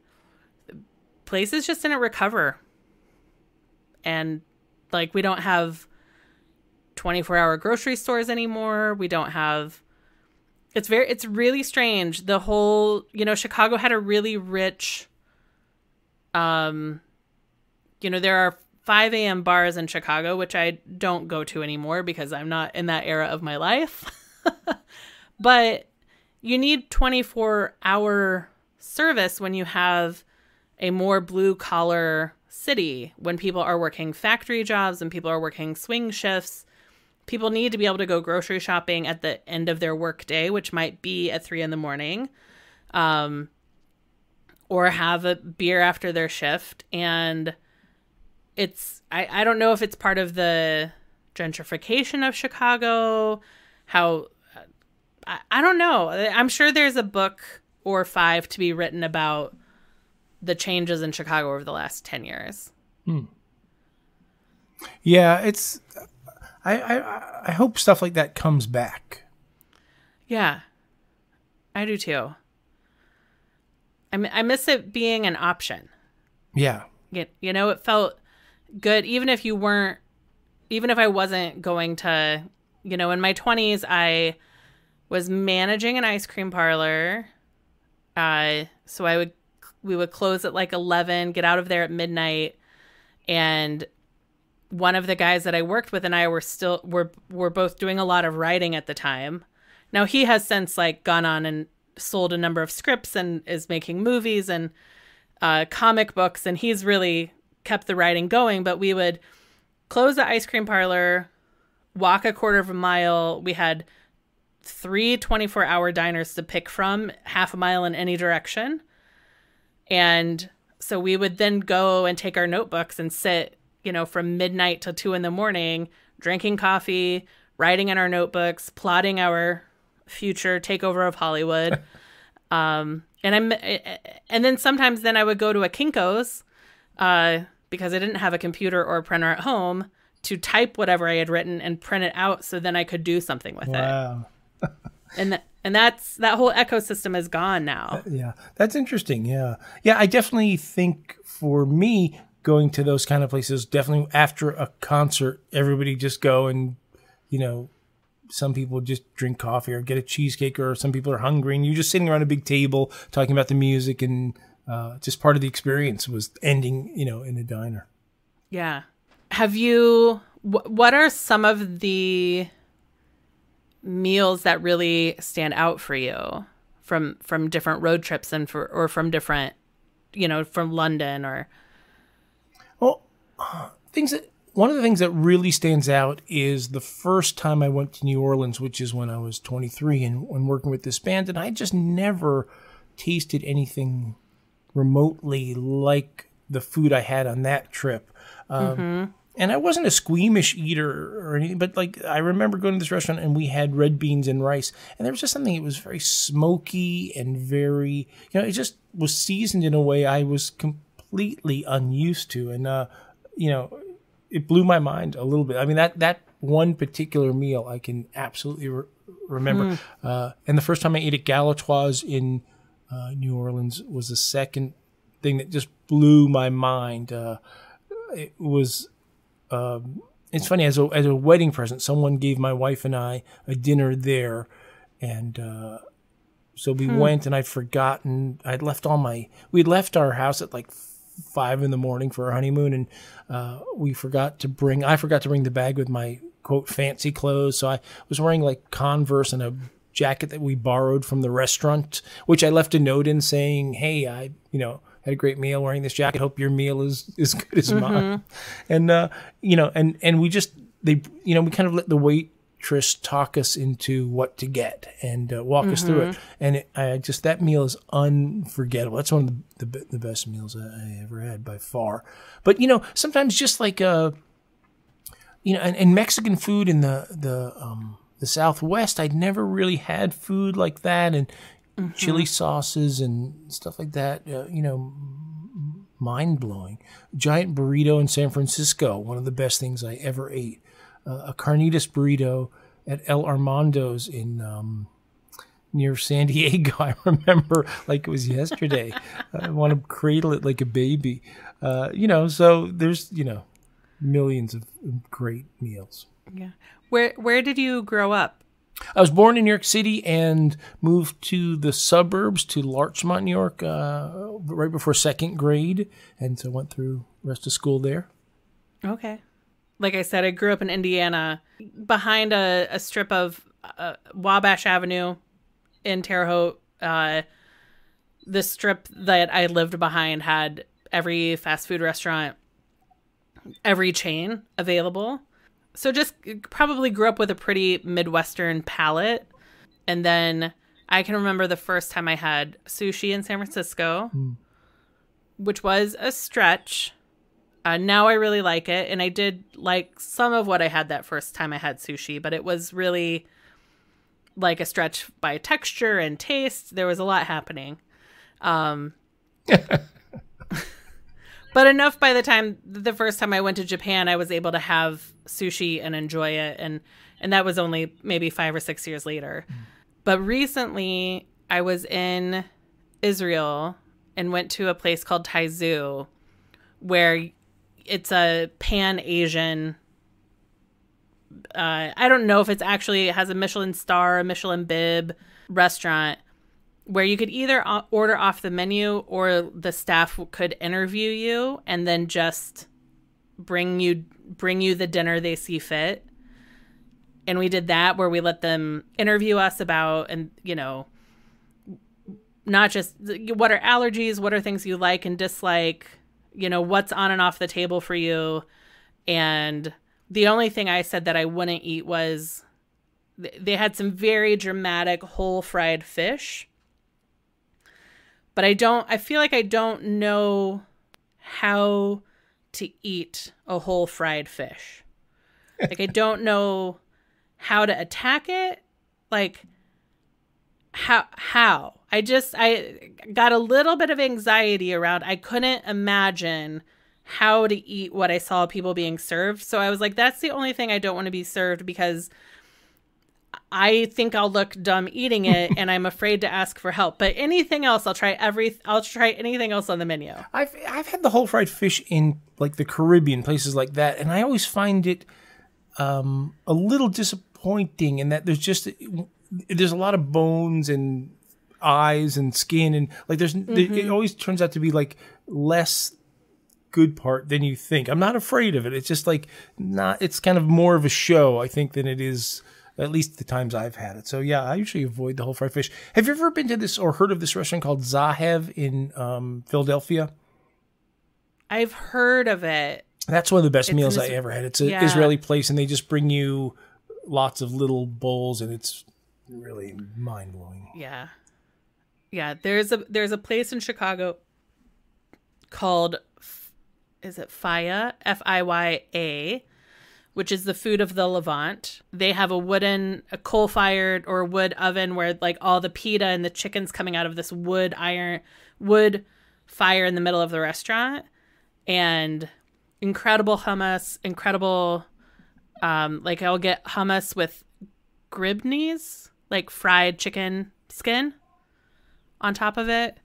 places just didn't recover. And like, we don't have 24-hour grocery stores anymore. We don't have, it's really strange. The whole, Chicago had a really rich, there are 5 a.m. bars in Chicago, which I don't go to anymore because I'm not in that era of my life. But you need 24-hour service when you have a more blue-collar city, when people are working factory jobs and people are working swing shifts. People need to be able to go grocery shopping at the end of their work day, which might be at 3 a.m, or have a beer after their shift. And I don't know if it's part of the gentrification of Chicago, I don't know. I'm sure there's a book or 5 to be written about the changes in Chicago over the last 10 years. Yeah, I hope stuff like that comes back. Yeah, I do too. I miss it being an option. Yeah. It felt good, even if I wasn't going to, in my 20s, I was managing an ice cream parlor. So we would close at like 11, get out of there at midnight. And one of the guys that I worked with and I were both doing a lot of writing at the time. Now he has since like gone on and sold a number of scripts and is making movies and comic books, and he's really kept the writing going. But we would close the ice cream parlor, walk a quarter of a mile. We had 3 24-hour diners to pick from, half a mile in any direction. And so we would then go and take our notebooks and sit, from midnight till 2 a.m, drinking coffee, writing in our notebooks, plotting our future takeover of Hollywood. And then sometimes I would go to a Kinko's, because I didn't have a computer or a printer at home, to type whatever I had written and print it out so then I could do something with it. And that whole ecosystem is gone now. Yeah, that's interesting. Yeah. I definitely think for me, going to those kind of places, definitely after a concert, everybody just go and, some people just drink coffee or get a cheesecake, or some people are hungry and you're just sitting around a big table talking about the music, and just part of the experience was ending, in a diner. Yeah. What are some of the meals that really stand out for you from different road trips and from different, from London or? Well, one of the things that really stands out is the first time I went to New Orleans, which is when I was 23 and when working with this band, and I just never tasted anything remotely like the food I had on that trip. And I wasn't a squeamish eater or anything, but like I remember going to this restaurant and we had red beans and rice, and there was just something, it was very smoky and very, it just was seasoned in a way I was completely unused to. And, it blew my mind a little bit. I mean, that one particular meal I can absolutely remember. And the first time I ate at Galatoire's in New Orleans was the second thing that just blew my mind. It was... it's funny, as a wedding present, someone gave my wife and I a dinner there, and so we went, and I'd left we'd left our house at like 5 a.m. for our honeymoon, and I forgot to bring the bag with my quote fancy clothes, so I was wearing like Converse and a jacket that we borrowed from the restaurant, which I left a note in saying, hey, I had a great meal wearing this jacket. Hope your meal is as good as mine. And, and we kind of let the waitress talk us into what to get and walk us through it. And that meal is unforgettable. That's one of the best meals I ever had by far. But, sometimes just like, and Mexican food in the Southwest, I'd never really had food like that. And, chili sauces and stuff like that, mind-blowing. Giant burrito in San Francisco, one of the best things I ever ate. A carnitas burrito at El Armando's in near San Diego. I remember like it was yesterday. I want to cradle it like a baby. So there's, millions of great meals. Yeah. Where did you grow up? I was born in New York City and moved to the suburbs to Larchmont, New York, right before second grade. And so went through the rest of school there. Okay. Like I said, I grew up in Indiana behind a strip of Wabash Avenue in Terre Haute. The strip that I lived behind had every fast food restaurant, every chain available. So just probably grew up with a pretty Midwestern palate. And then I can remember the first time I had sushi in San Francisco, which was a stretch. Now I really like it. And I did like some of what I had that first time I had sushi, but it was really like a stretch by texture and taste. There was a lot happening. But enough by the first time I went to Japan, I was able to have sushi and enjoy it. And that was only maybe 5 or 6 years later. But recently I was in Israel and went to a place called Taizu, where it's a Pan-Asian, I don't know if it has a Michelin star, a Michelin bib restaurant, where you could either order off the menu or the staff could interview you and then just bring you the dinner they see fit. And we did that, where we let them interview us about, and not just what are allergies, what are things you like and dislike, what's on and off the table for you. And the only thing I said that I wouldn't eat was they had some very dramatic whole fried fish. But I feel like I don't know how to eat a whole fried fish. Like, I don't know how to attack it. Like, how? I got a little bit of anxiety around, I couldn't imagine how to eat what I saw people being served. So I was like, that's the only thing I don't want to be served, because I think I'll look dumb eating it, and I'm afraid to ask for help. But anything else, I'll try anything else on the menu. I've had the whole fried fish in like the Caribbean, places like that, and I always find it a little disappointing in that there's a lot of bones and eyes and skin, and like it always turns out to be like less good part than you think. I'm not afraid of it. It's just like it's kind of more of a show, I think, than it is. At least the times I've had it. So, yeah, I usually avoid the whole fried fish. Have you ever been to this or heard of this restaurant called Zahev in Philadelphia? I've heard of it. That's one of the best meals I ever had. It's an Israeli place, and they just bring you lots of little bowls, and it's really mind-blowing. Yeah. Yeah, there's a place in Chicago called, is it Fiya? Fiya, which is the food of the Levant. They have a coal-fired or wood oven where like all the pita and the chicken's coming out of this wood fire in the middle of the restaurant. And incredible hummus, like I'll get hummus with gribnis, like fried chicken skin on top of it.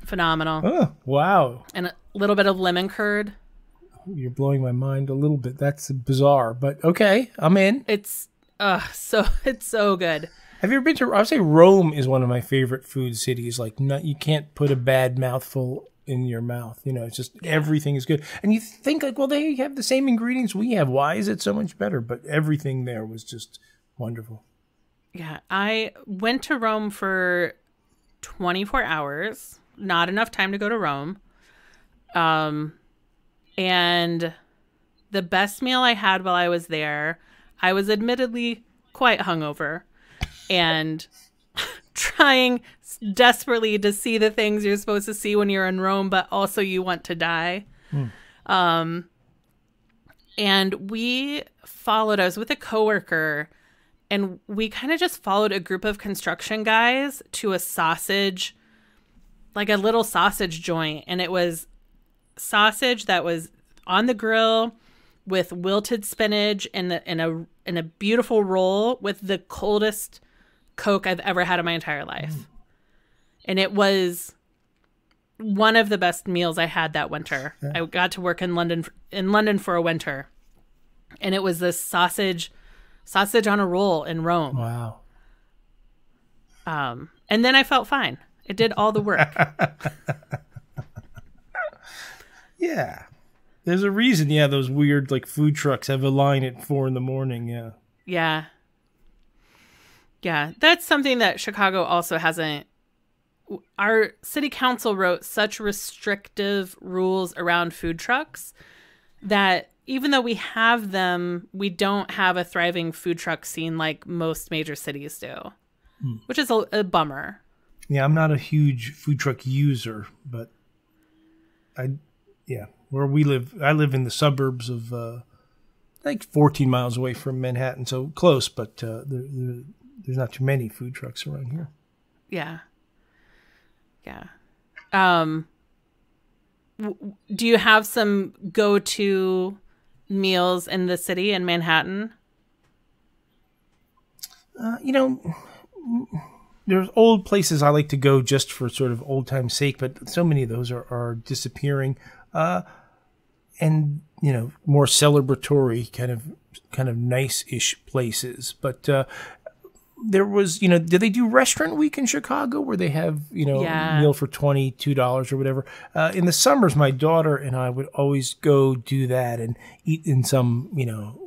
Phenomenal. Oh, wow. And a little bit of lemon curd. You're blowing my mind a little bit. That's bizarre, but okay, I'm in. It's so good. Have you ever been to? I would say Rome is one of my favorite food cities. Like, you can't put a bad mouthful in your mouth. It's just everything is good. And you think like, well, they have the same ingredients we have. Why is it so much better? But everything there was just wonderful. Yeah, I went to Rome for 24 hours. Not enough time to go to Rome. And the best meal I had while I was there, I was admittedly quite hungover and trying desperately to see the things you're supposed to see when you're in Rome, but also you want to die. And I was with a coworker, and we kind of just followed a group of construction guys to a sausage, like a little sausage joint. And it was sausage that was on the grill with wilted spinach and in a beautiful roll with the coldest Coke I've ever had in my entire life. And it was one of the best meals I had that winter. Yeah. I got to work in London for a winter. And it was this sausage on a roll in Rome. Wow. And then I felt fine. It did all the work. Yeah. There's a reason, those weird like food trucks have a line at 4 a.m. Yeah. Yeah. Yeah. That's something that Chicago also hasn't. Our city council wrote such restrictive rules around food trucks that even though we have them, we don't have a thriving food truck scene like most major cities do, which is a bummer. Yeah, I'm not a huge food truck user, but where we live, I live in the suburbs of like 14 miles away from Manhattan, so close, but there's not too many food trucks around here. Yeah. Yeah. Do you have some go-to meals in the city in Manhattan? There's old places I like to go just for sort of old time's sake, but so many of those are disappearing. And more celebratory kind of nice-ish places. But there was, did they do Restaurant Week in Chicago where they have, a meal for $22 or whatever? In the summers, my daughter and I would always go do that and eat in some,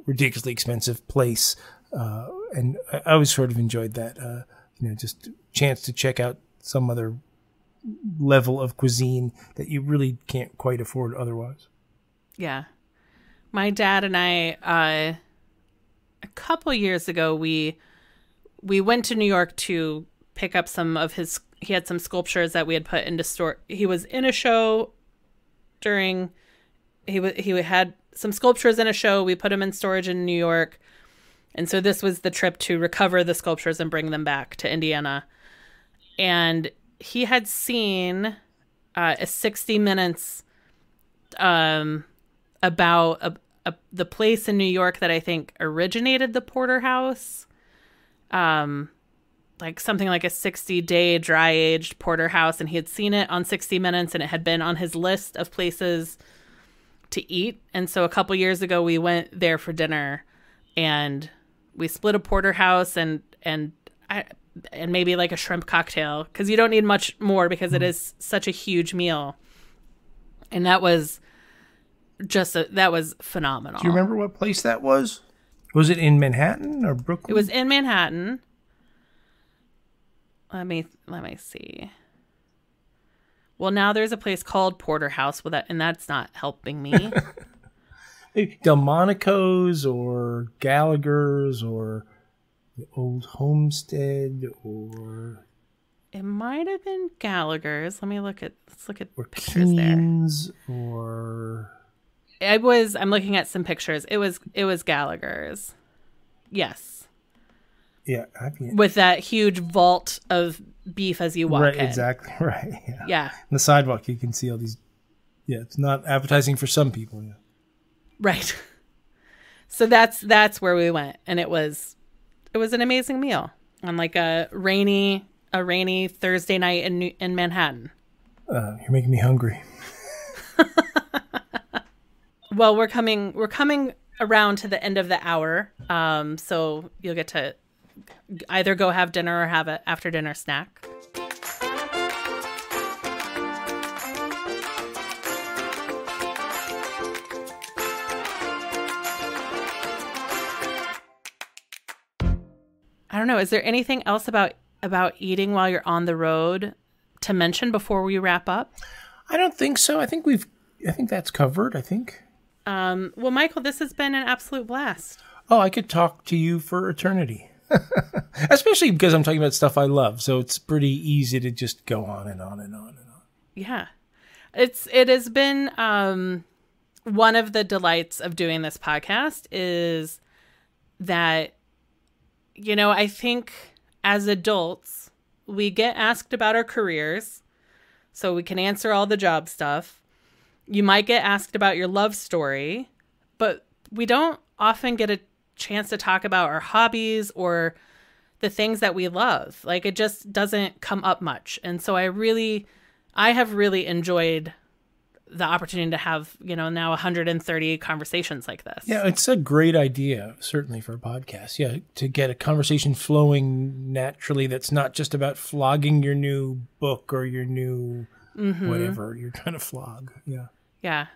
ridiculously expensive place. And I always sort of enjoyed that, just a chance to check out some other level of cuisine that you really can't quite afford otherwise. Yeah. My dad and I, a couple years ago, we went to New York to pick up some of he had some sculptures that we had put into store. He was in a show he had some sculptures in a show. We put them in storage in New York. And so this was the trip to recover the sculptures and bring them back to Indiana. And he had seen a 60 Minutes about the place in New York that I think originated the porterhouse. Like something like a 60-day dry-aged porterhouse. And he had seen it on 60 Minutes and it had been on his list of places to eat. And so a couple years ago, we went there for dinner and we split a porterhouse and maybe like a shrimp cocktail because you don't need much more because it is such a huge meal. And that was that was phenomenal. Do you remember what place that was? Was it in Manhattan or Brooklyn? It was in Manhattan. Let me see. Well, now there's a place called Porterhouse and that's not helping me. Delmonico's or Gallagher's or the Old Homestead or it might have been Gallagher's. Let's look at pictures Keen's there. Or I'm looking at some pictures. It was Gallagher's. Yes. Yeah, with that huge vault of beef as you walk in. Exactly right. Yeah. On the sidewalk you can see all these. Yeah, it's not appetizing for some people. Yeah. Right. So that's where we went, and it was an amazing meal on like a rainy Thursday night in Manhattan. You're making me hungry. Well, we're coming around to the end of the hour, so you'll get to either go have dinner or have an after dinner snack. I don't know. Is there anything else about eating while you're on the road to mention before we wrap up? I don't think so. I think that's covered. I think. Well, Michael, this has been an absolute blast. Oh, I could talk to you for eternity. Especially because I'm talking about stuff I love. So it's pretty easy to just go on and on and on and on. Yeah. It has been one of the delights of doing this podcast is that, I think as adults, we get asked about our careers, so we can answer all the job stuff. You might get asked about your love story, but we don't often get a chance to talk about our hobbies or the things that we love. Like, it just doesn't come up much. And so I have really enjoyed the opportunity to have, now 130 conversations like this. Yeah, it's a great idea, certainly for a podcast. Yeah, to get a conversation flowing naturally that's not just about flogging your new book or your new whatever you're trying to flog. Yeah. Yeah.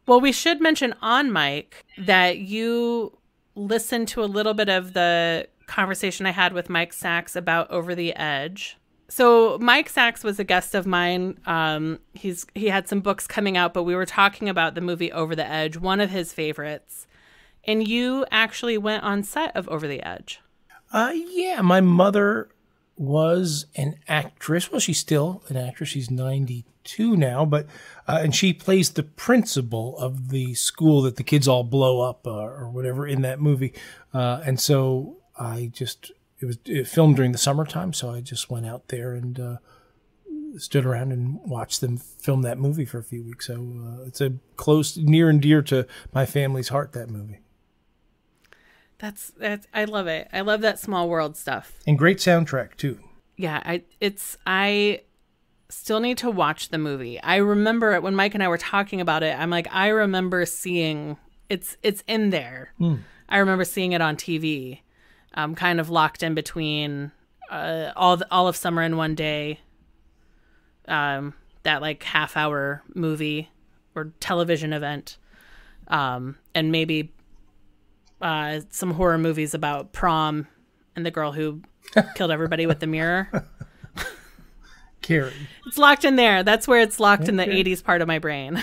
Well, we should mention on mic that you listened to a little bit of the conversation I had with Mike Sachs about Over the Edge. So Mike Sachs was a guest of mine. He had some books coming out, but we were talking about the movie Over the Edge, one of his favorites. And you actually went on set of Over the Edge. Yeah, my mother was an actress. Well, she's still an actress. She's 92 now, but and she plays the principal of the school that the kids all blow up or whatever in that movie. And so it filmed during the summertime, so I just went out there and stood around and watched them film that movie for a few weeks. So it's a close, near and dear to my family's heart, that movie. That's I love it. I love that small world stuff. And great soundtrack too. Yeah, I still need to watch the movie. I remember it when Mike and I were talking about it. I'm like, I remember seeing it's in there. I remember seeing it on TV, kind of locked in between all of Summer in One Day, that like half-hour movie or television event, and maybe some horror movies about prom and the girl who killed everybody with the mirror. Carrie. It's locked in there. That's where it's locked in the 80s part of my brain.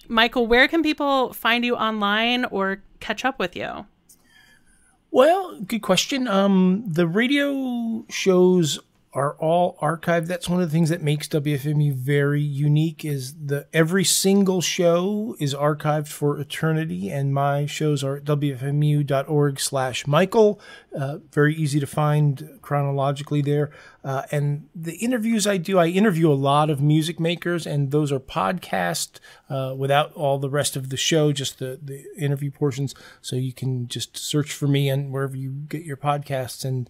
Michael, where can people find you online or catch up with you? Well, good question. The radio shows are all archived. That's one of the things that makes WFMU very unique is every single show is archived for eternity, and my shows are at wfmu.org/Michael. Very easy to find chronologically there. And the interviews I interview a lot of music makers, and those are podcast without all the rest of the show, just the interview portions. So you can just search for me and wherever you get your podcasts and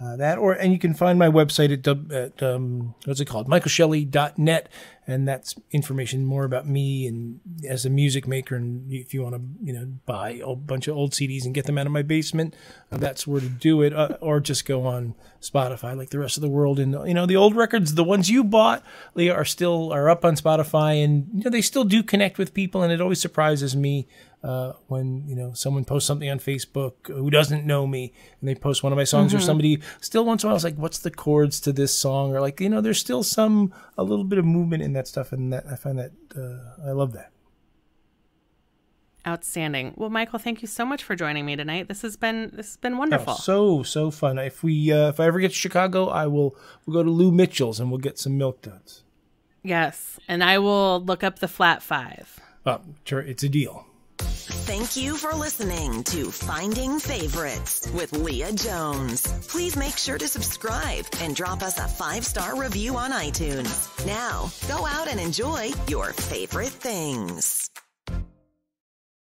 and you can find my website at what's it called, michaelshelley.net, and that's information more about me and as a music maker. And if you want to, buy a bunch of old CDs and get them out of my basement, that's where to do it. Or just go on Spotify like the rest of the world. And the old records, the ones you bought, they are up on Spotify, and they still do connect with people. And it always surprises me when someone posts something on Facebook who doesn't know me and they post one of my songs, or somebody still once in a while is like, what's the chords to this song? Or like, there's still a little bit of movement in that stuff, and that I find that I love that. Outstanding. Well, Michael, thank you so much for joining me tonight. This has been wonderful. Oh, so fun. If I ever get to Chicago, we'll go to Lou Mitchell's and we'll get some Milk Duds. Yes, and I will look up the Flat Five. Sure, it's a deal. Thank you for listening to Finding Favorites with Leah Jones. Please make sure to subscribe and drop us a 5-star review on iTunes. Now, go out and enjoy your favorite things.